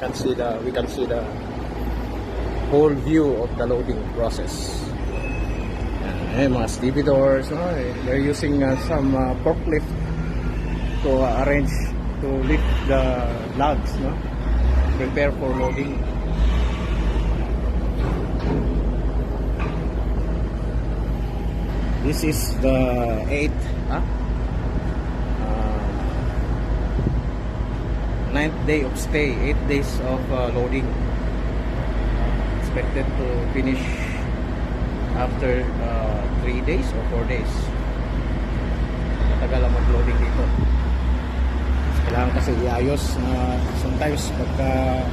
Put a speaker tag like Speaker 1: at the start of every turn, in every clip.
Speaker 1: we can see the whole view of the loading process. Yan, mga stevedores, no? They're using some forklift to arrange to lift the logs, no? Prepare for loading. This is the 9th day of stay, 8 days of loading. Expected to finish after 3 days or 4 days. Matagal ang mag-loading dito. Kailangan kasi iayos. Sometimes pagka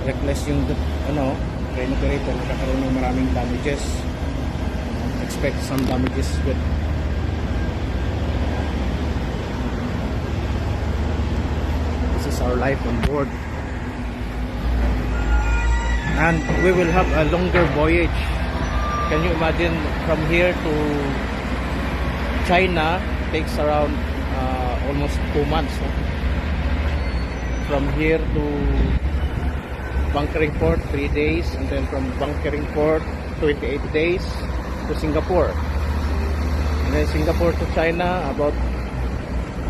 Speaker 1: reckless yung crane operator, nagkakaroon ng maraming damages. Expect some damages with this is our life on board, and we will have a longer voyage. Can you imagine, from here to China takes around almost 2 months, no? From here to bunkering port 3 days, and then from bunkering port 28 days to Singapore, and then Singapore to China about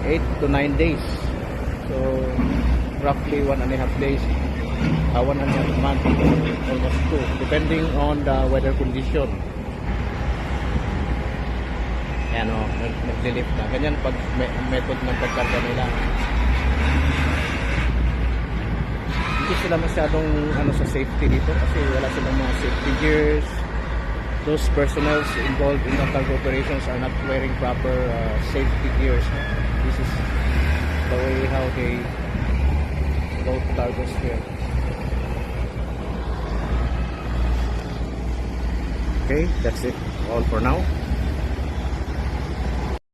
Speaker 1: 8 to 9 days, so roughly 1.5 days, 1.5 month, almost 2, depending on the weather condition. Yan o, naglilift na ganyan pag method ng pagkarga nila. Hindi sila masyadong sa safety dito kasi wala silang mga safety gears. Those personnel involved in the cargo operations are not wearing proper safety gears. This is the way how they load cargos here. Okay, that's it all for now.